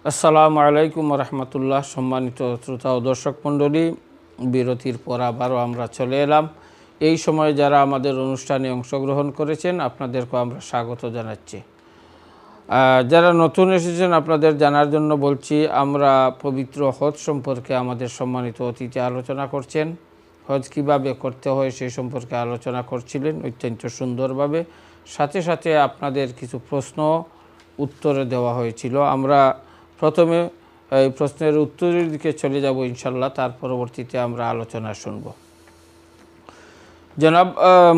আসসালামু আলাইকুম রহমতুল্লাহ। সম্মানিত শ্রোতা ও দর্শক মণ্ডলী, বিরতির পর আবারও আমরা চলে এলাম। এই সময় যারা আমাদের অনুষ্ঠানে অংশগ্রহণ করেছেন আপনাদেরকে আমরা স্বাগত জানাচ্ছি। যারা নতুন এসেছেন আপনাদের জানার জন্য বলছি, আমরা পবিত্র হজ সম্পর্কে আমাদের সম্মানিত অতিথি আলোচনা করছেন। হজ কিভাবে করতে হয় সেই সম্পর্কে আলোচনা করছিলেন অত্যন্ত সুন্দরভাবে। সাথে সাথে আপনাদের কিছু প্রশ্ন উত্তরে দেওয়া হয়েছিল। আমরা প্রথমে এই প্রশ্নের উত্তরের দিকে চলে যাব ইনশাল্লাহ, তার পরবর্তীতে আমরা আলোচনা শুনব। জনাব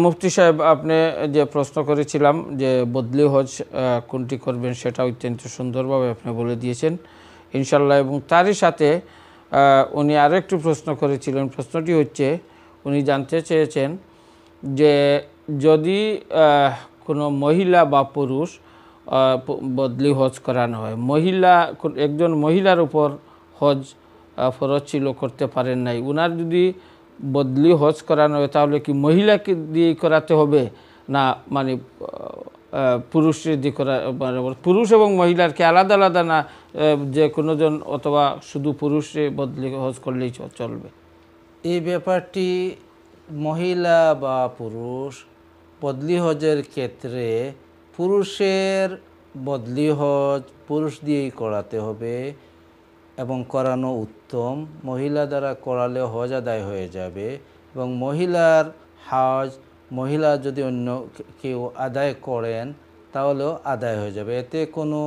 মুফতি সাহেব, আপনি যে প্রশ্ন করেছিলাম যে বদলি হজ কোনটি করবেন, সেটা অত্যন্ত সুন্দরভাবে আপনি বলে দিয়েছেন ইনশাল্লাহ। এবং তারই সাথে উনি আরেকটু প্রশ্ন করেছিলেন। প্রশ্নটি হচ্ছে, উনি জানতে চেয়েছেন যে যদি কোনো মহিলা বা পুরুষ বদলি হজ করানো হয়, একজন মহিলার উপর হজ ফরজ ছিল, করতে পারেন নাই, উনার যদি বদলি হজ করানো হয় তাহলে কি মহিলাকে দিয়ে করাতে হবে না মানে পুরুষের দিয়ে পুরুষ এবং মহিলার কি আলাদা আলাদা, না যে কোনো জন অথবা শুধু পুরুষে বদলি হজ করলেই চলবে? এই ব্যাপারটি মহিলা বা পুরুষ বদলি হজের ক্ষেত্রে পুরুষের বদলি হজ পুরুষ দিয়েই করাতে হবে এবং করানো উত্তম। মহিলা দ্বারা করালে হজ আদায় হয়ে যাবে এবং মহিলার হজ মহিলা যদি অন্য কেউ আদায় করেন তাহলেও আদায় হয়ে যাবে। এতে কোনো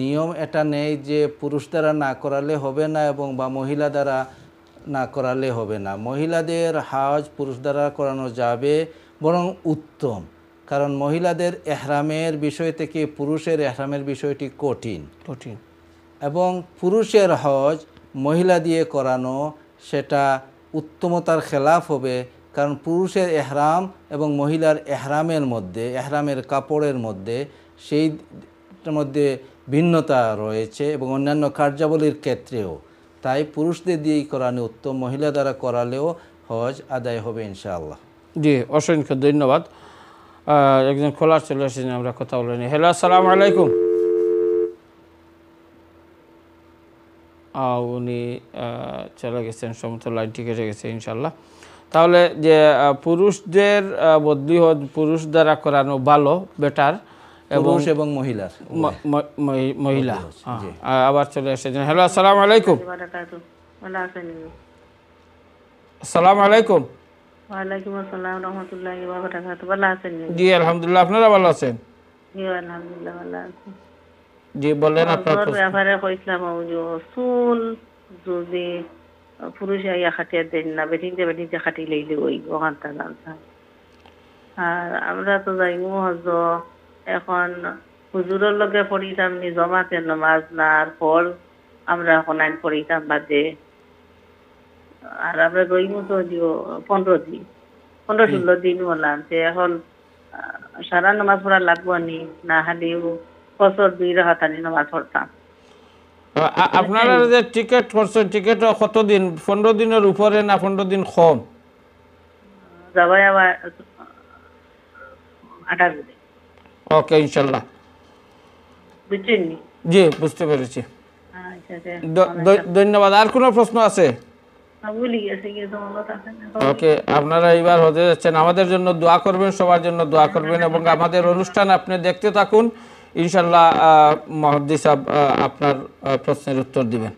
নিয়ম এটা নেই যে পুরুষ দ্বারা না করালে হবে না এবং বা মহিলা দ্বারা না করালে হবে না। মহিলাদের হজ পুরুষ দ্বারা করানো যাবে, বরং উত্তম। কারণ মহিলাদের এহরামের বিষয় থেকে পুরুষের এহরামের বিষয়টি কঠিন এবং পুরুষের হজ মহিলা দিয়ে করানো সেটা উত্তমতার খেলাফ হবে। কারণ পুরুষের এহরাম এবং মহিলার এহরামের মধ্যে, এহরামের কাপড়ের মধ্যে সেইটার মধ্যে ভিন্নতা রয়েছে এবং অন্যান্য কার্যাবলীর ক্ষেত্রেও। তাই পুরুষদের দিয়েই করানো উত্তম, মহিলা দ্বারা করালেও হজ আদায় হবে ইনশাআল্লাহ। জি, অসংখ্য ধন্যবাদ। একজন খোলার চলে এসেছেন, আমরা কথা বলে নিই। হ্যালো, আসসালামু আলাইকুম। উনি চলে গেছেন, সমস্ত লাইনটি কেটে গেছে ইনশাল্লাহ। তাহলে যে পুরুষদের বদলি হজ পুরুষ দ্বারা করানো ভালো, বেটার, পুরুষ এবং মহিলার মহিলা। আবার চলে এসেছেন। হ্যালো, আসসালামু আলাইকুম। আসসালামু আলাইকুম। ওয়ালাইকুম আসসালাম রাহমাতুল্লাহি ওয়া বারাকাতুহু। ভালো আছেন? জি আলহামদুলিল্লাহ, আপনারা ভালো আছেন? জি আলহামদুলিল্লাহ ভালো আছি। জি বলেন আপনার ব্যাপারে কইছিলাম যে চুল যদি পুরুষ আইয়া খাটিয়ে দেন না, বেটিতে খাটি লইলে ওই ওখানটা জানতাম। আর আমরা তো যাইমু হজ, এখন হুজুরের লগে পড়িতাম নি জমাতে নামাজ না, আর পর আমরা এখন আইন পড়িতাম বাদে। আর আমরা গইমু তো 15-16 দিন হলাম। এখন সারা নামাজ পড়া লাগবো নি না, খালি বছর 2 রাকাতানি নামাজ পড়তাম? আপনারা যে টিকিট করছেন, টিকিট কতদিন? 15 দিনের উপরে না 15 দিন কম? যাবাই আবার 28 দিন। ওকে ইনশাল্লাহ। বুঝছেন? জি বুঝতে পেরেছি, ধন্যবাদ। আর কোনো প্রশ্ন আছে? ওকে, আপনারা এইবার হতে যাচ্ছেন, আমাদের জন্য দোয়া করবেন, সবার জন্য দোয়া করবেন এবং আমাদের অনুষ্ঠান আপনি দেখতে থাকুন ইনশাল্লাহ। মুহাদ্দিস সাহেব আপনার প্রশ্নের উত্তর দিবেন।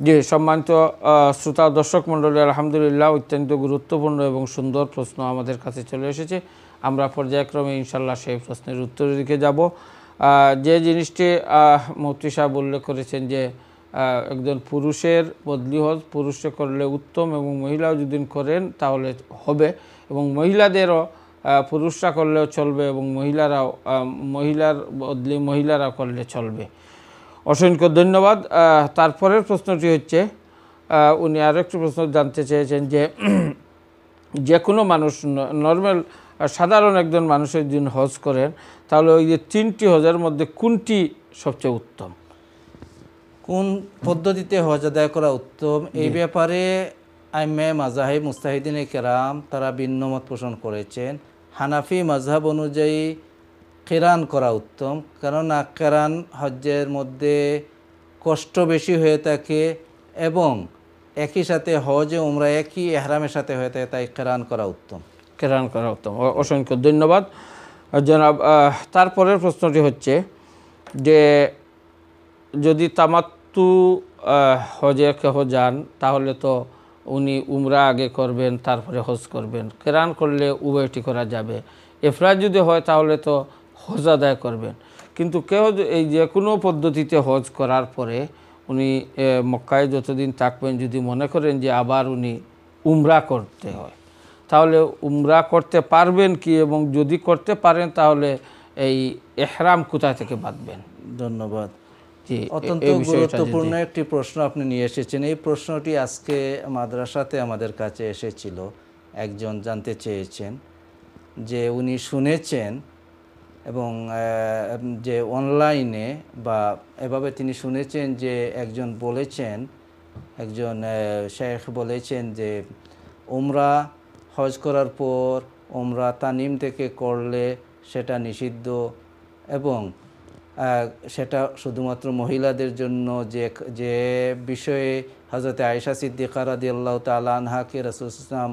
জি সম্মানিত শ্রোতা দর্শক মণ্ডলী, আলহামদুলিল্লাহ অত্যন্ত গুরুত্বপূর্ণ এবং সুন্দর প্রশ্ন আমাদের কাছে চলে এসেছে। আমরা পর্যায়ক্রমে ইনশাল্লাহ সেই প্রশ্নের উত্তরের দিকে যাব। যে জিনিসটি মুফতি সাহেব উল্লেখ করেছেন যে একজন পুরুষের বদলি হজ পুরুষে করলে উত্তম এবং মহিলাও যদি করেন তাহলে হবে, এবং মহিলাদেরও পুরুষরা করলেও চলবে এবং মহিলার বদলি মহিলারা করলে চলবে। অসংখ্য ধন্যবাদ। তারপরের প্রশ্নটি হচ্ছে, উনি আরেকটি প্রশ্ন জানতে চেয়েছেন যে কোনো মানুষ নর্মাল সাধারণ একজন মানুষের দিন হজ করেন তাহলে ওই যে 3টি হজের মধ্যে কোনটি সবচেয়ে উত্তম, কোন পদ্ধতিতে হজ আদায় করা উত্তম, এই ব্যাপারে আইমে মাজাহিব মুস্তাহিদিনে কেরাম তারা ভিন্ন মত পোষণ করেছেন। হানাফি মাযহাব অনুযায়ী কিরান করা উত্তম, কেননা কিরান হজ্জের মধ্যে কষ্ট বেশি হয়ে থাকে এবং একই সাথে হজ ও উমরা একই এহরামের সাথে হয়ে থাকে, তাই কেরান করা উত্তম। কেরান করা উত্তম। অসংখ্য ধন্যবাদ জনাব। তারপরের প্রশ্নটি হচ্ছে যে যদি তামাত্তু হজে কেহ যান তাহলে তো উনি উমরা আগে করবেন তারপরে হজ করবেন, কেরান করলে উভয়টি করা যাবে। ইফরাদ যদি হয় তাহলে তো হজ আদায় করবেন, কিন্তু কেউ এই যে কোনো পদ্ধতিতে হজ করার পরে উনি মক্কায় যতদিন থাকবেন যদি মনে করেন যে আবার উনি উমরা করতে হয়, তাহলে উমরা করতে পারবেন কি, এবং যদি করতে পারেন তাহলে এই এহরাম কোথা থেকে বাঁধবেন? ধন্যবাদ। জি, অত্যন্ত এই বিষয়টা গুরুত্বপূর্ণ একটি প্রশ্ন আপনি নিয়ে এসেছেন। এই প্রশ্নটি আজকে মাদ্রাসাতে আমাদের কাছে এসেছিল। একজন জানতে চেয়েছেন যে উনি শুনেছেন এবং যে অনলাইনে বা এভাবে তিনি শুনেছেন যে একজন বলেছেন, একজন শেখ বলেছেন যে উমরা হজ করার পর উমরা তানিম থেকে করলে সেটা নিষিদ্ধ এবং সেটা শুধুমাত্র মহিলাদের জন্য, যে বিষয়ে হযরত আয়েশা সিদ্দিকা রাদিয়াল্লাহু তাআলা আনহাকে রাসূল সাল্লাল্লাহু আলাইহি ওয়াসাল্লাম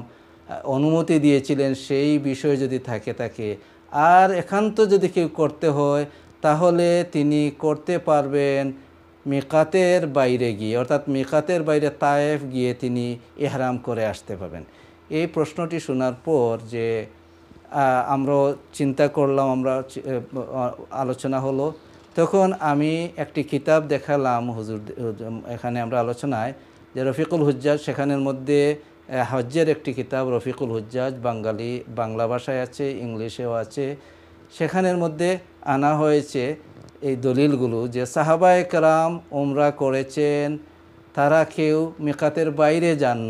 অনুমতি দিয়েছিলেন, সেই বিষয় যদি থাকে আর একান্ত যদি কেউ করতে হয় তাহলে তিনি করতে পারবেন মিকাতের বাইরে গিয়ে, অর্থাৎ মিকাতের বাইরে তায়েফ গিয়ে তিনি ইহরাম করে আসতে পারবেন। এই প্রশ্নটি শোনার পর যে আমরাও চিন্তা করলাম, আমরা আলোচনা হলো, তখন আমি একটি কিতাব দেখালাম হুজুর এখানে আমরা আলোচনায়, যে রফিকুল হুজ্জাজ, সেখানের মধ্যে হজ্জের একটি কিতাব রফিকুল হুজ্জাজ, বাংলা ভাষায় আছে, ইংলিশেও আছে। সেখানের মধ্যে আনা হয়েছে এই দলিলগুলো যে সাহাবায়ে কেরাম উমরা করেছেন, তারা কেউ মিকাতের বাইরে যান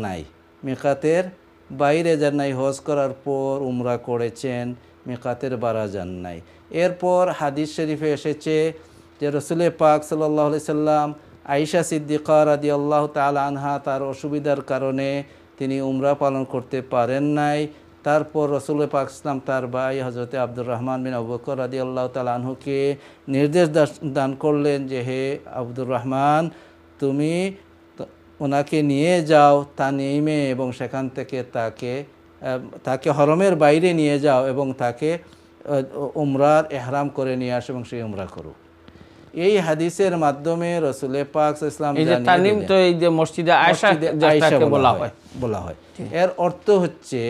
নাই, হজ করার পর উমরা করেছেন, মিকাতের বারা যান নাই। এরপর হাদিস শরীফে এসেছে যে রাসূল পাক সাল্লাল্লাহু আলাইহি সাল্লাম আয়েশা সিদ্দিকা রাদিয়াল্লাহু তাআলা আনহা তার অসুবিধার কারণে তিনি উমরা পালন করতে পারেন নাই। তারপর রাসূল পাক ইসলাম তার ভাই হযরত আব্দুর রহমান বিন আবু বকর রাদিয়াল্লাহু তাআলা আনহুকে নির্দেশ দান করলেন যে হে আব্দুর রহমান, তুমি ওনাকে নিয়ে যাও তানিমে এবং সেখান থেকে তাকে হরমের বাইরে নিয়ে যাও এবং তাকে উমরার এহরাম করে নিয়ে আসো এবং সেই উমরা করো। এই হাদিসের মাধ্যমে রাসূল পাক ইসলাম তানিম তো এই যে মসজিদে আয়েশা বলা হয়। এর অর্থ হচ্ছে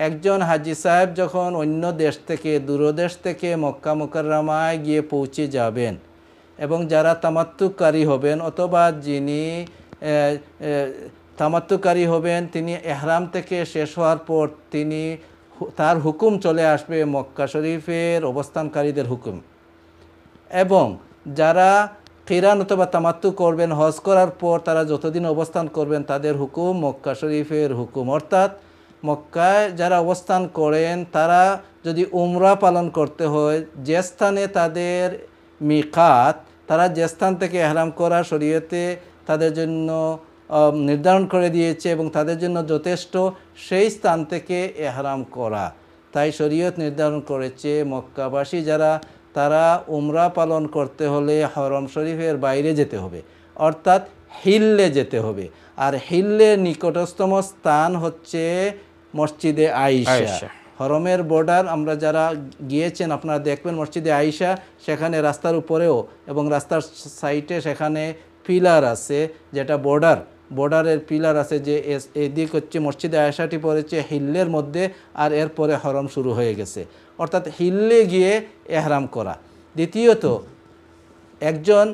একজন হাজী সাহেব যখন অন্য দেশ থেকে, দূরদেশ থেকে মক্কা মুকাররমায় গিয়ে পৌঁছে যাবেন এবং যারা তামাত্তুকারী হবেন অথবা যিনি তামাত্তুকারী হবেন, তিনি এহরাম থেকে শেষ হওয়ার পর তার হুকুম চলে আসবে মক্কা শরীফের অবস্থানকারীদের হুকুম, এবং যারা কিরান অথবা তামাত্তু করবেন হজ করার পর তারা যতদিন অবস্থান করবেন তাদের হুকুম মক্কা শরীফের হুকুম। অর্থাৎ মক্কায় যারা অবস্থান করেন তারা যদি উমরা পালন করতে হয়, যে স্থানে তাদের মিকাত, তারা যে স্থান থেকে এহরাম করা শরীয়তে তাদের জন্য নির্ধারণ করে দিয়েছে এবং তাদের জন্য যথেষ্ট সেই স্থান থেকে এহরাম করা। তাই শরীয়ত নির্ধারণ করেছে মক্কাবাসী যারা, তারা উমরা পালন করতে হলে হরম শরীফের বাইরে যেতে হবে, অর্থাৎ হিল্লে যেতে হবে। আর হিল্লের নিকটতম স্থান হচ্ছে মসজিদে আয়েশা। হরমের বর্ডার আমরা যারা গিয়েছেন আপনারা দেখবেন মসজিদে আয়েশা, সেখানে রাস্তার উপরেও এবং রাস্তার সাইডে সেখানে পিলার আছে, যেটা বর্ডারের পিলার আছে, যে এদিক হচ্ছে মসজিদে আয়েশাটি পড়েছে হিল্লের মধ্যে, আর এরপরে হরম শুরু হয়ে গেছে, অর্থাৎ হিল্লে গিয়ে এহরাম করা। দ্বিতীয়ত, একজন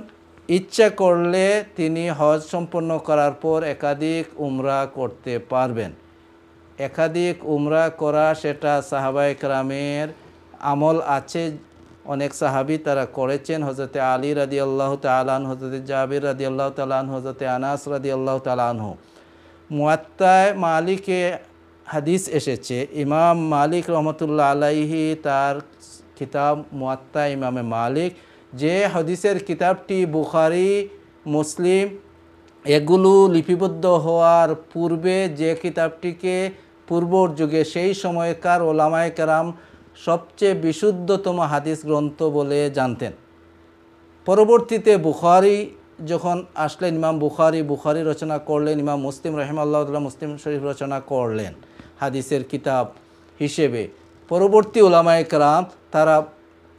ইচ্ছা করলে তিনি হজ সম্পন্ন করার পর একাধিক উমরা করতে পারবেন। একাধিক উমরা করা সেটা সাহাবায়ে কেরামের আমল আছে, অনেক সাহাবী তারা করেছেন। হযরত আলী রাদিয়াল্লাহু তাআলা আনহু, হযরত জাবির রাদিয়াল্লাহু তাআলা আনহু, হযরত আনাস রাদিয়াল্লাহু তাআলা আনহু। মুয়াত্তা মালিকে হাদিস এসেছে, ইমাম মালিক রহমতুল্লাহ আলাইহি তার কিতাব মুয়াত্তা ইমামে মালিক, যে হাদিসের কিতাবটি বুখারী, মুসলিম এগুলো লিপিবদ্ধ হওয়ার পূর্বে যে কিতাবটিকে পূর্বর যুগে সেই সময়কার ওলামায়ে কেরাম সবচেয়ে বিশুদ্ধতম হাদিস গ্রন্থ বলে জানতেন। পরবর্তীতে বুখারী যখন আসলেন ইমাম বুখারি রচনা করলেন, ইমাম মুসলিম রাহিমাহুল্লাহ তাআলা মুসলিম শরীফ রচনা করলেন হাদিসের কিতাব হিসেবে, পরবর্তী উলামায়ে কেরাম তারা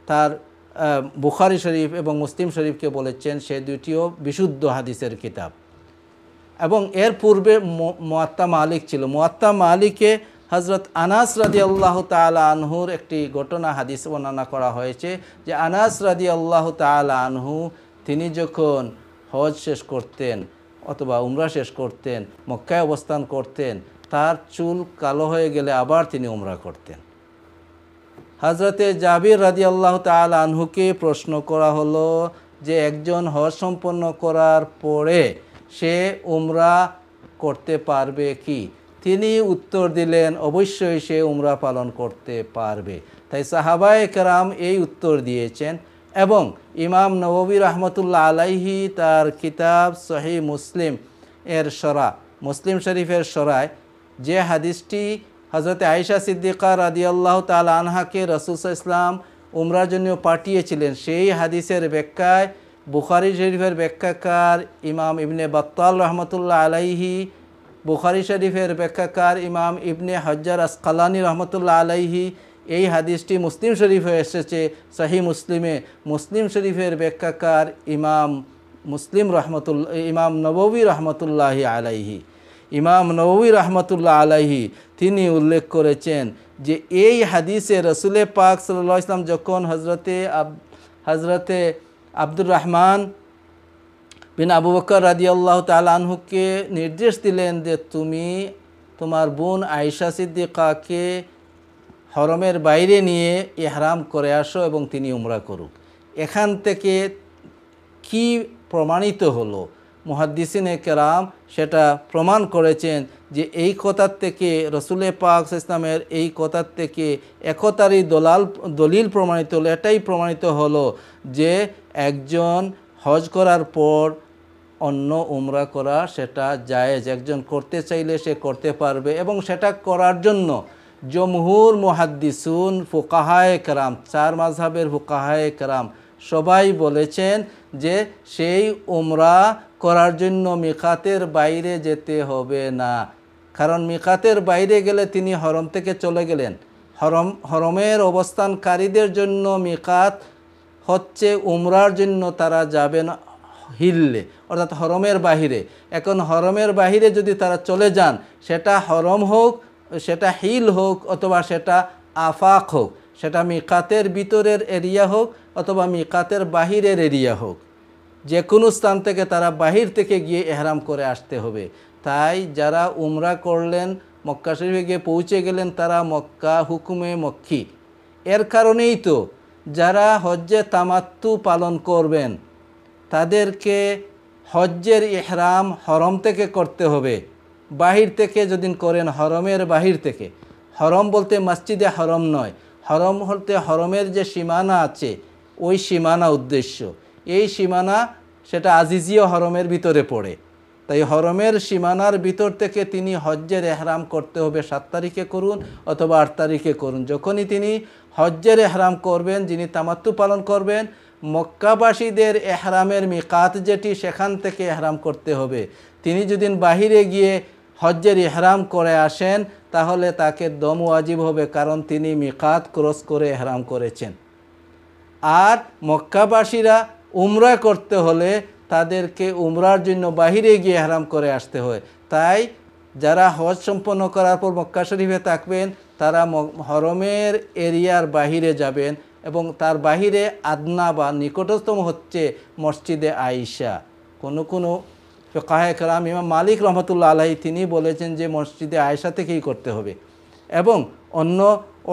তার বুখারি শরীফ এবং মুসলিম শরীফকে বলেছেন সে দুটিও বিশুদ্ধ হাদিসের কিতাব। এবং এর পূর্বে মুয়াত্তা মালিক ছিল। মুয়াত্তা মালিকে হযরত আনাস রাদিয়াল্লাহু তাআলা আনহুর একটি ঘটনা হাদিস বর্ণনা করা হয়েছে যে আনাস রাদিয়াল্লাহু তাআলা আনহু তিনি যখন হজ শেষ করতেন অথবা উমরা শেষ করতেন, মক্কায় অবস্থান করতেন, তার চুল কালো হয়ে গেলে আবার তিনি উমরা করতেন। হযরতে জাবির রাদিয়াল্লাহু তাআলা আনহুকে প্রশ্ন করা হলো যে একজন হজ সম্পন্ন করার পরে সে উমরা করতে পারবে কি? তিনি উত্তর দিলেন অবশ্যই সে উমরা পালন করতে পারবে। তাই সাহাবায়ে কেরাম এই উত্তর দিয়েছেন। এবং ইমাম নববী রাহমাতুল্লাহ আলাইহি তার কিতাব সহিহ মুসলিম এর শরা, মুসলিম শরীফের শরায় যে হাদিসটি হযরতে আয়েশা সিদ্দিকা রাদিয়াল্লাহু তাআলা আনহাকে রাসূল সাল্লাল্লাহু আলাইহি ওয়াসাল্লাম উমরার জন্য পাঠিয়েছিলেন, সেই হাদিসের ব্যাখ্যায় বুখারী শরীফের ব্যাখ্যাকার ইমাম ইবনে বাত্তাল রহমতুল্লাহ আলাইহি, বুখারী শরীফের ব্যাখ্যাকার ইমাম ইবনে হাজ্জার আসকালানি রহমতুল্লাহ আলাইহি, এই হাদিসটি মুসলিম শরীফে এসেছে সহিহ মুসলিমে। মুসলিম শরীফের ব্যাখ্যাকার ইমাম নববী রহমতুল্লাহি আলাইহি, ইমাম নববী রহমতুল্লাহ আলাইহি তিনি উল্লেখ করেছেন যে এই হাদিসে রসুল পাক সাল্লাল্লাহু আলাইহি ওয়াসাল্লাম যখন হজরতে আব্দুর রহমান বিন আবু বকর রাদিয়াল্লাহু তাআলা আনহুকে নির্দেশ দিলেন যে তুমি তোমার বোন আয়েশা সিদ্দিকাকে হরমের বাইরে নিয়ে ইহরাম করে আসো এবং তিনি উমরা করুক। এখান থেকে কি প্রমাণিত হলো? মুহাদ্দিসিনে কেরাম সেটা প্রমাণ করেছেন যে এই কথার থেকে রসুল পাক ইসলামের এই কথার থেকে একতারই দলিল প্রমাণিত হলো। এটাই প্রমাণিত হলো যে একজন হজ করার পর অন্য উমরা করা সেটা জায়েজ, একজন করতে চাইলে সে করতে পারবে। এবং সেটা করার জন্য জমহুর মুহাদ্দিসুন ফুকাহায়ে কেরাম, চার মাযহাবের ফুকাহায়ে কেরাম সবাই বলেছেন যে সেই উমরা করার জন্য মিকাতের বাইরে যেতে হবে না। কারণ মিকাতের বাইরে গেলে তিনি হরম থেকে চলে গেলেন। হরমের অবস্থানকারীদের জন্য মিকাত হচ্ছে উমরার জন্য তারা যাবেন হিল্লে, অর্থাৎ হরমের বাহিরে। এখন হরমের বাহিরে যদি তারা চলে যান, সেটা হরম হোক, সেটা হিল হোক, অথবা সেটা আফাক হোক, সেটা মিকাতের ভিতরের এরিয়া হোক অথবা মিকাতের বাহিরের এরিয়া হোক, যে কোনো স্থান থেকে তারা বাহির থেকে গিয়ে ইহরাম করে আসতে হবে। তাই যারা উমরা করলেন, মক্কা শরীফে গিয়ে পৌঁছে গেলেন, তারা মক্কা হুকুমে মক্কি। এর কারণেই তো যারা হজ্জে তামাত্তু পালন করবেন তাদেরকে হজ্জের ইহরাম হরম থেকে করতে হবে। বাহির থেকে যদি করেন, হরমের বাহির থেকে, হরম বলতে মসজিদে হরম নয়, হরম বলতে হরমের যে সীমানা আছে ওই সীমানা উদ্দেশ্য। এই সীমানা সেটা আজিজিয়া হরমের ভিতরে পড়ে। তাই হরমের সীমানার ভিতর থেকে তিনি হজ্জের এহরাম করতে হবে। 7 তারিখে করুন অথবা 8 তারিখে করুন, যখনই তিনি হজ্জের এহরাম করবেন, যিনি তামাত্তু পালন করবেন, মক্কাবাসীদের এহরামের মিকাত যেটি, সেখান থেকে এহরাম করতে হবে। তিনি যদি বাহিরে গিয়ে হজ্জের ইহরাম করে আসেন তাহলে তাকে দম ওয়াজিব হবে, কারণ তিনি মিকাত ক্রস করে এহরাম করেছেন। আর মক্কাবাসীরা উমরা করতে হলে তাদেরকে উমরার জন্য বাহিরে গিয়ে ইহরাম করে আসতে হয়। তাই যারা হজ সম্পন্ন করার পর মক্কা শরীফে থাকবেন তারা হরমের এরিয়ার বাহিরে যাবেন, এবং তার বাহিরে আদনা বা নিকটতম হচ্ছে মসজিদে আয়েশা। কোনো ফিকাহে কেরাম, ইমাম মালিক রহমতুল্লাহ আলাইহি তিনি বলেছেন যে মসজিদে আয়েশা থেকেই করতে হবে, এবং অন্য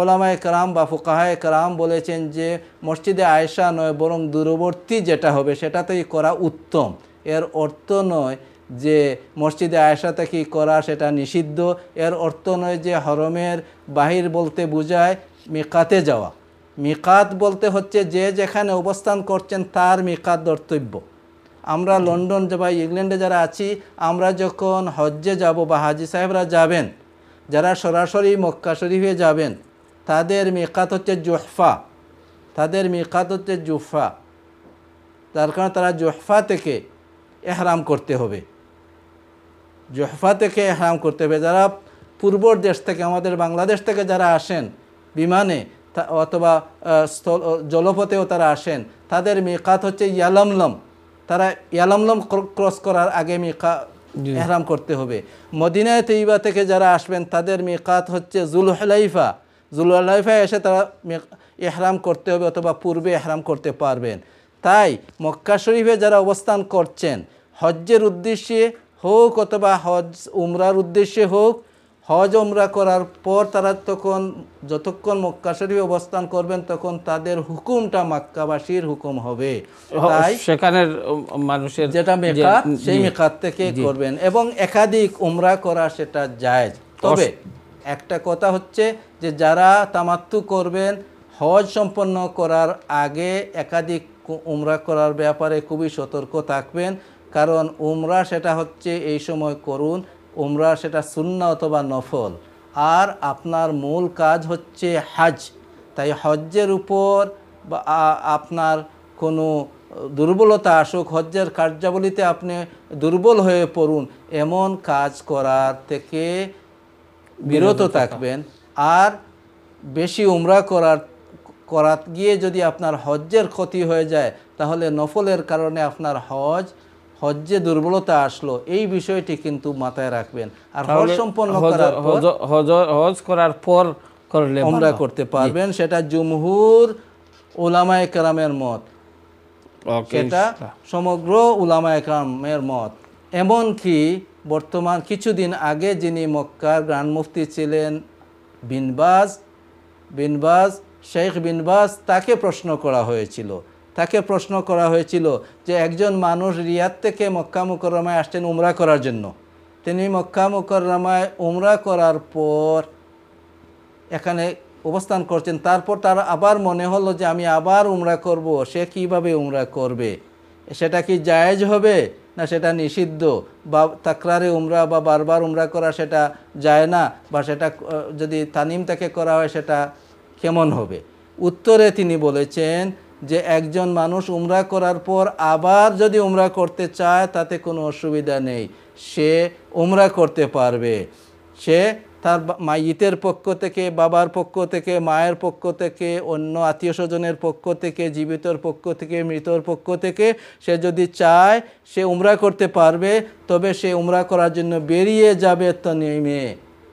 ওলামায়ে কেরাম বা ফুকাহায়ে কেরাম বলেছেন যে মসজিদে আয়েশা নয় বরং দূরবর্তী যেটা হবে সেটাতেই করা উত্তম। এর অর্থ নয় যে মসজিদে আয়েশা থেকেই করা সেটা নিষিদ্ধ, এর অর্থ নয় যে হরমের বাহির বলতে বোঝায় মিকাতে যাওয়া। মিকাত বলতে হচ্ছে যে যেখানে অবস্থান করছেন তার মিকাত ধর্তব্য। আমরা লন্ডন বা ইংল্যান্ডে যারা আছি, আমরা যখন হজ্জে যাব বা হাজি সাহেবরা যাবেন, যারা সরাসরি মক্কা শরীফে যাবেন, তাদের মিকাত হচ্ছে জুহফা, তাদের মিকাত হচ্ছে জুহফা। তার কারণে তারা জুহফা থেকে এহরাম করতে হবে, জুহফা থেকে এহরাম করতে হবে। যারা পূর্বর দেশ থেকে, আমাদের বাংলাদেশ থেকে যারা আসেন বিমানে অথবা জলপথেও তারা আসেন, তাদের মিকাত হচ্ছে ইয়ালামলম। তারা ইয়ালামলম ক্রস করার আগে এহরাম করতে হবে। মদিনায়ে তৈবা থেকে যারা আসবেন তাদের মিকাত হচ্ছে জুলহুলাইফা। জুলহুলাইফায় এসে তারা এহরাম করতে হবে অথবা পূর্বে এহরাম করতে পারবেন। তাই মক্কা শরীফে যারা অবস্থান করছেন, হজ্জের উদ্দেশ্যে হোক অথবা হজ উমরার উদ্দেশ্যে হোক, হজ উমরা করার পর তারা তখন যতক্ষণ মক্কা শরীফে অবস্থান করবেন তখন তাদের হুকুমটা মক্কাবাসীর হুকুম হবে। তাই সেখানের মানুষের যেটা মিকাত, সেই মিকাত থেকে করবেন এবং একাধিক উমরা করা সেটা জায়েজ। তবে একটা কথা হচ্ছে যে যারা তামাত্তু করবেন, হজ সম্পন্ন করার আগে একাধিক উমরা করার ব্যাপারে খুবই সতর্ক থাকবেন। কারণ উমরা সেটা হচ্ছে এই সময় করুন, উমরা সেটা সুন্নাহ অথবা নফল, আর আপনার মূল কাজ হচ্ছে হজ। তাই হজ্জের উপর বা আপনার কোনো দুর্বলতা আসুক, হজ্জের কার্যাবলীতে আপনি দুর্বল হয়ে পড়ুন, এমন কাজ করার থেকে বিরত থাকবেন। আর বেশি উমরা করা গিয়ে যদি আপনার হজ্জের ক্ষতি হয়ে যায়, তাহলে নফলের কারণে আপনার হজ্জে দুর্বলতা আসলো, এই বিষয়টি কিন্তু মাথায় রাখবেন। আর হজ সম্পন্ন করার পর হজ করার পর করলে উমরা করতে পারবেন, সেটা জুমহুর উলামায়ে কেরামের মত, সেটা সমগ্র উলামায়ে কেরামের মত। এমনকি বর্তমান কিছুদিন আগে যিনি মক্কার গ্র্যান্ড মুফতি ছিলেন বিন বাজ, শেখ বিন বাজ, তাকে প্রশ্ন করা হয়েছিল যে একজন মানুষ রিয়াদ থেকে মক্কা মুকাররমায় আসছেন উমরা করার জন্য। তিনি মক্কা মুকাররমায় উমরা করার পর এখানে অবস্থান করছেন, তারপর তার আবার মনে হলো যে আমি আবার উমরা করব। সে কিভাবে উমরা করবে? সেটা কি জায়েজ হবে না সেটা নিষিদ্ধ? বা তাকরারে উমরা বা বারবার উমরা করা সেটা যায় না, বা সেটা যদি তানিম থেকে করা হয় সেটা কেমন হবে? উত্তরে তিনি বলেছেন যে একজন মানুষ উমরা করার পর আবার যদি উমরা করতে চায় তাতে কোনো অসুবিধা নেই, সে উমরা করতে পারবে। সে তার মাইয়িতের পক্ষ থেকে, বাবার পক্ষ থেকে, মায়ের পক্ষ থেকে, অন্য আত্মীয় স্বজনের পক্ষ থেকে, জীবিতর পক্ষ থেকে, মৃতর পক্ষ থেকে সে যদি চায় সে উমরা করতে পারবে। তবে সে উমরা করার জন্য বেরিয়ে যাবে তানিমে,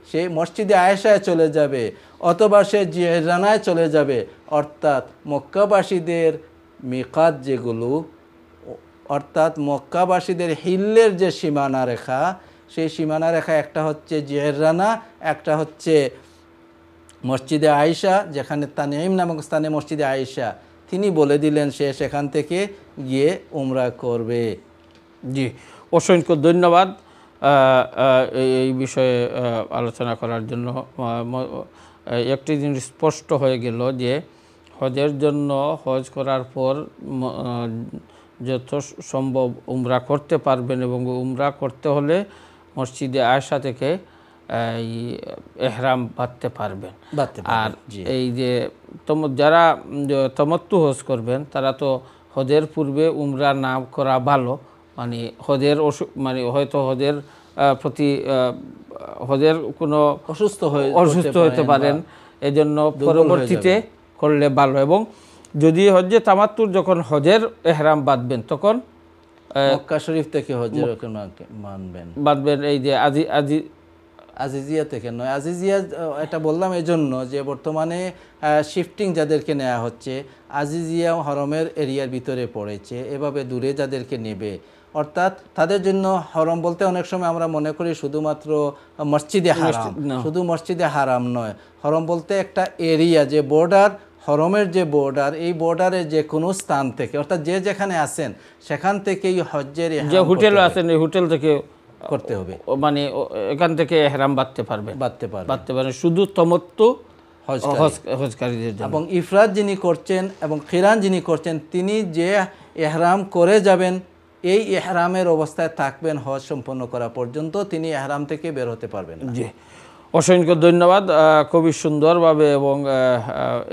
সে মসজিদে আয়েশায় চলে যাবে অথবা সে জিহরানায় চলে যাবে। অর্থাৎ মক্কাবাসীদের মিকাত যেগুলো, অর্থাৎ মক্কাবাসীদের হিল্লের যে সীমানা রেখা, সেই সীমানা রেখা একটা হচ্ছে জিহরানা, একটা হচ্ছে মসজিদে আয়েশা, যেখানে তানিম নামক স্থানে মসজিদে আয়েশা। তিনি বলে দিলেন সে সেখান থেকে গিয়ে উমরা করবে। জি, অসংখ্য ধন্যবাদ এই বিষয়ে আলোচনা করার জন্য। একটি জিনিস স্পষ্ট হয়ে গেল যে হজের জন্য হজ করার পর যত সম্ভব উমরা করতে পারবেন, এবং উমরা করতে হলে মসজিদে আয়েশা থেকে এহরাম বাঁধতে পারবেন। আর এই যে যারা তামাত্তু হজ করবেন তারা তো হজের পূর্বে উমরা না করা ভালো, মানে হজের মানে হয়তো হজের প্রতি হজের কোনো অসুস্থ হতে পারেন, এজন্য পরবর্তীতে করলে ভালো। এবং যদি হজ্জে তামাত্তুর যখন হজের এহরাম বাঁধবেন তখন মক্কা শরীফ থেকে হজের বাঁধবেন। এই যে আজিজিয়া থেকে নয়, আজিজিয়া এটা বললাম এই জন্য যে বর্তমানে শিফটিং যাদেরকে নেওয়া হচ্ছে, আজিজিয়া হরমের এরিয়ার ভিতরে পড়েছে, এভাবে দূরে যাদেরকে নেবে, অর্থাৎ তাদের জন্য হরম বলতে অনেক সময় আমরা মনে করি শুধুমাত্র মসজিদে হারাম, শুধু মসজিদে হারাম নয়, হরম বলতে একটা এরিয়া, যে বর্ডার, হরমের যে বর্ডার, এই বর্ডারে যে কোনো স্থান থেকে, অর্থাৎ যে যেখানে আছেন সেখান থেকেই হজ্জের যে হোটেল আছেন এই হোটেল থেকে করতে হবে, মানে এখান থেকে এহরাম বাঁধতে পারবেন শুধু তামাত্তু হজকারীদের জন্য। এবং ইফরাদ যিনি করছেন এবং খিরান যিনি করছেন তিনি যে এহরাম করে যাবেন, এই এহরামের অবস্থায় থাকবেন হজ সম্পন্ন করা পর্যন্ত, তিনি এহরাম থেকে বের হতে পারবেন না। জি, অসংখ্য ধন্যবাদ। খুবই সুন্দরভাবে এবং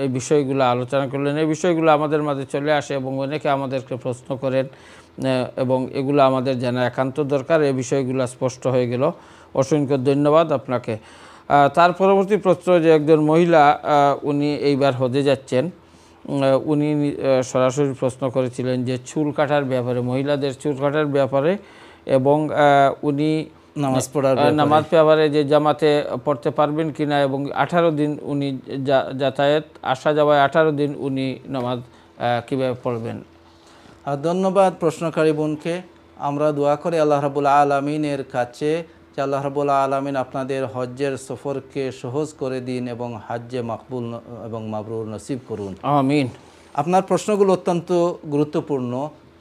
এই বিষয়গুলো আলোচনা করলেন। এই বিষয়গুলো আমাদের মাঝে চলে আসে এবং অনেকে আমাদেরকে প্রশ্ন করেন এবং এগুলো আমাদের জানা একান্ত দরকার। এই বিষয়গুলো স্পষ্ট হয়ে গেল। অসংখ্য ধন্যবাদ আপনাকে। তার পরবর্তী প্রশ্ন যে একজন মহিলা উনি এইবার হজে যাচ্ছেন, উনি সরাসরি প্রশ্ন করেছিলেন যে চুল কাটার ব্যাপারে, মহিলাদের চুল কাটার ব্যাপারে, এবং উনি নামাজ ব্যাপারে যে জামাতে পড়তে পারবেন কিনা, এবং 18 দিন উনি যাতায়াত আসা যাওয়ায় 18 দিন উনি নামাজ কীভাবে পড়বেন। ধন্যবাদ প্রশ্নকারী বোনকে। আমরা দোয়া করি আল্লাহ রাব্বুল আলামিনের কাছে যে আল্লাহ রাব্বুল আলামিন আপনাদের হজ্জের সফরকে সহজ করে দিন এবং হজ্জে মাকবুল এবং মাবরুর নসিব করুন, আমিন। আপনার প্রশ্নগুলো অত্যন্ত গুরুত্বপূর্ণ।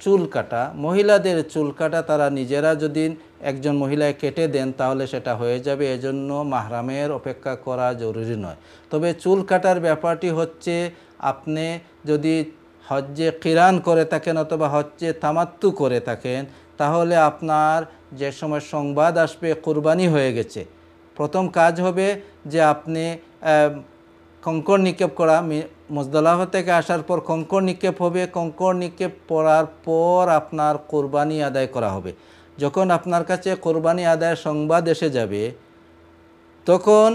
চুল কাটা, মহিলাদের চুল কাটা তারা নিজেরা যদি একজন মহিলায় কেটে দেন তাহলে সেটা হয়ে যাবে, এজন্য মাহরামের অপেক্ষা করা জরুরি নয়। তবে চুল কাটার ব্যাপারটি হচ্ছে আপনি যদি হজ্জে কিরান করে থাকেন অথবা হজ্জে তামাত্তু করে থাকেন, তাহলে আপনার যে সময় সংবাদ আসবে কুরবানি হয়ে গেছে, প্রথম কাজ হবে যে আপনি কঙ্কর নিক্ষেপ করা, মুজদালিফা থেকে আসার পর কঙ্কর নিক্ষেপ হবে। কঙ্কর নিক্ষেপ করার পর আপনার কোরবানি আদায় করা হবে। যখন আপনার কাছে কোরবানি আদায়ের সংবাদ এসে যাবে তখন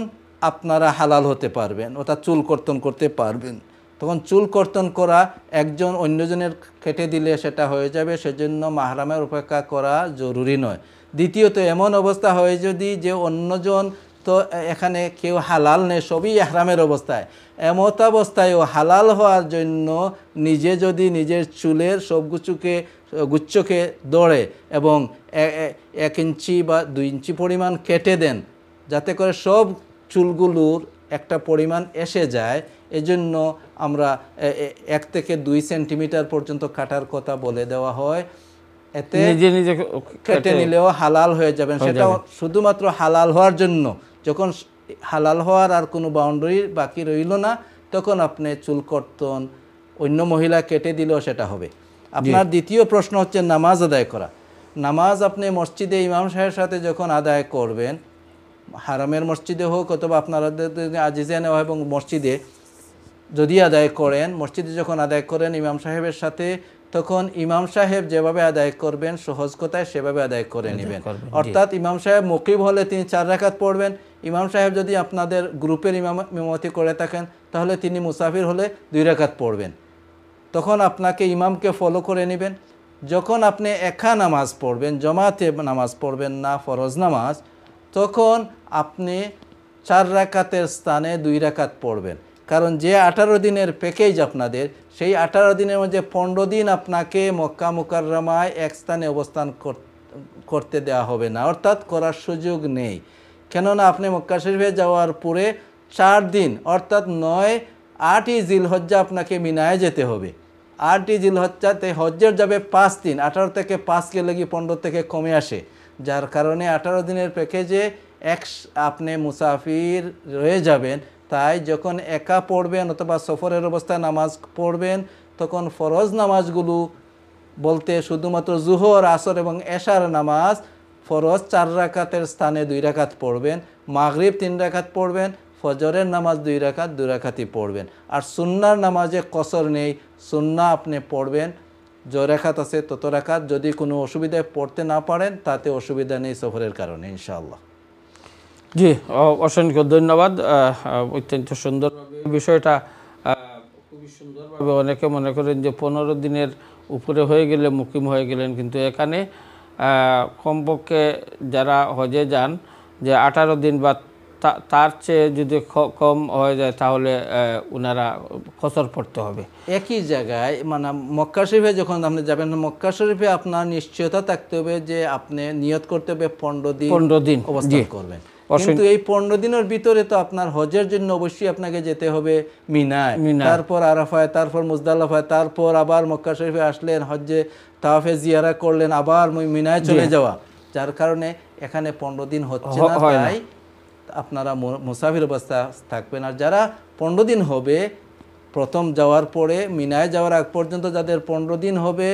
আপনারা হালাল হতে পারবেন, অর্থাৎ চুল কর্তন করতে পারবেন। তখন চুল কর্তন করা একজন অন্যজনের কেটে দিলে সেটা হয়ে যাবে, সেজন্য মাহরামের অপেক্ষা করা জরুরি নয়। দ্বিতীয়ত, এমন অবস্থা হয় যদি যে অন্যজন তো এখানে কেউ হালাল নেই, সবই ইহরামের অবস্থায়, এমত অবস্থায়ও হালাল হওয়ার জন্য নিজে যদি নিজের চুলের সব গুচ্ছকে দৌড়ে এবং 1 ইঞ্চি বা 2 ইঞ্চি পরিমাণ কেটে দেন, যাতে করে সব চুলগুলোর একটা পরিমাণ এসে যায়, এজন্য আমরা 1 থেকে 2 সেন্টিমিটার পর্যন্ত কাটার কথা বলে দেওয়া হয়। এতে নিজে নিজে কেটে নিলেও হালাল হয়ে যাবেন। সেটা শুধুমাত্র হালাল হওয়ার জন্য। যখন হালাল হওয়ার আর কোনো বাউন্ডারি বাকি রইল না, তখন আপনি চুল কর্তন অন্য মহিলা কেটে দিলেও সেটা হবে। আপনার দ্বিতীয় প্রশ্ন হচ্ছে নামাজ আদায় করা। নামাজ আপনি মসজিদে ইমাম সাহেবের সাথে যখন আদায় করবেন, হারামের মসজিদে হোক অথবা আপনারা আজিজে নেওয়া এবং মসজিদে যদি আদায় করেন, মসজিদে যখন আদায় করেন ইমাম সাহেবের সাথে, তখন ইমাম সাহেব যেভাবে আদায় করবেন সহজ কথায় সেভাবে আদায় করে নেবেন। অর্থাৎ ইমাম সাহেব মুকিম হলে তিনি 4 রাকাত পড়বেন। ইমাম সাহেব যদি আপনাদের গ্রুপের ইমামতি করে থাকেন তাহলে তিনি মুসাফির হলে 2 রাকাত পড়বেন। তখন আপনাকে ইমামকে ফলো করে নেবেন। যখন আপনি একা নামাজ পড়বেন, জমাতে নামাজ পড়বেন না, ফরজ নামাজ, তখন আপনি 4 রাকাতের স্থানে 2 রাকাত পড়বেন। কারণ যে 18 দিনের প্যাকেজ আপনাদের, সেই 18 দিনের মধ্যে 15 দিন আপনাকে মক্কা মুকাররমায় এক স্থানে অবস্থান করতে দেওয়া হবে না, অর্থাৎ করার সুযোগ নেই। কেননা আপনি মক্কা শরীফে যাওয়ার পরে 4 দিন অর্থাৎ 9-8ই জিলহজ্জা আপনাকে মিনায় যেতে হবে। 8ই জিলহজ্জাতে হজ্জের যাবে 5 দিন, 18 থেকে 5 গেলে কি 15 থেকে কমে আসে, যার কারণে 18 দিনের প্যাকেজে আপনি মুসাফির রয়ে যাবেন। তাই যখন একা পড়বেন অথবা সফরের অবস্থায় নামাজ পড়বেন, তখন ফরজ নামাজগুলো বলতে শুধুমাত্র জুহর, আসর এবং এশার নামাজ ফরজ 4 রাকাতের স্থানে 2 রাকাত পড়বেন, মাগরিব 3 রাকাত পড়বেন, ফজরের নামাজ 2 রাকাত 2 রাকাতই পড়বেন। আর সুন্নার নামাজে কসর নেই, সুন্না আপনি পড়বেন, যে রাকাত আছে তত রাকাত। যদি কোনো অসুবিধায় পড়তে না পারেন তাতে অসুবিধা নেই সফরের কারণে, ইনশাআল্লাহ। জি, অসংখ্য ধন্যবাদ। অত্যন্ত সুন্দরভাবে বিষয়টা খুবই সুন্দরভাবে, অনেকে মনে করেন যে 15 দিনের উপরে হয়ে গেলে মুকিম হয়ে গেলেন, কিন্তু এখানে কমপক্ষে যারা হজে যান যে 18 দিন বা তার চেয়ে যদি কম হয়ে যায় তাহলে ওনারা কসর পড়তে হবে। একই জায়গায় মানে মক্কা শরীফে যখন আপনি যাবেন, মক্কা শরীফে আপনার নিশ্চয়তা থাকতে হবে যে আপনি নিয়ত করতে হবে 15 দিন অবস্থান করবেন। কিন্তু এই 15 দিনের ভিতরে তো আপনার হজের জন্য অবশ্যই আপনাকে যেতে হবে মিনায়, তারপর আরাফায়, তারপর মুজদালিফায়, তারপর আবার মক্কা শরীফে আসলেন, হজ্জে তাওয়াফে জিয়ারা করলেন, আবার মিনায় চলে যাওয়া, যার কারণে এখানে 15 দিন হচ্ছে না। তাই আপনারা মুসাফির অবস্থা থাকবেন। আর যারা 15 দিন হবে, প্রথম যাওয়ার পরে মিনায় যাওয়ার আগ পর্যন্ত যাদের 15 দিন হবে,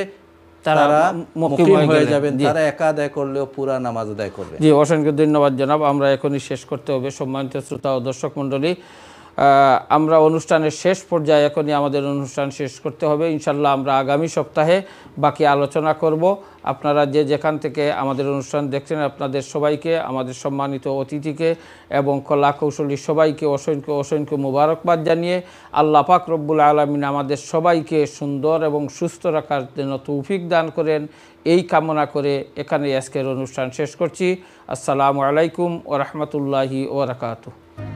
তারা মুকিম মুকিম হয়ে গেলেন। যাবেন, জি। তারা একা আদায় করলেও পুরা নামাজ আদায় করবে। জি, অসংখ্য ধন্যবাদ জনাব। আমরা এখনই শেষ করতে হবে। সম্মানিত শ্রোতা ও দর্শক মণ্ডলী, আমরা অনুষ্ঠানের শেষ পর্যায়ে এখনই আমাদের অনুষ্ঠান শেষ করতে হবে। ইনশাল্লাহ আমরা আগামী সপ্তাহে বাকি আলোচনা করব। আপনারা যে যেখান থেকে আমাদের অনুষ্ঠান দেখছেন, আপনাদের সবাইকে, আমাদের সম্মানিত অতিথিকে এবং কলা কৌশলী সবাইকে অসংখ্য অসংখ্য মুবারকবাদ জানিয়ে আল্লাহ পাক রব্বুল আলামিন আমাদের সবাইকে সুন্দর এবং সুস্থ রাখার জন্য তৌফিক দান করেন, এই কামনা করে এখানে আজকের অনুষ্ঠান শেষ করছি। আসসালামু আলাইকুম ওয়া রাহমাতুল্লাহি ওয়া বারাকাতুহু।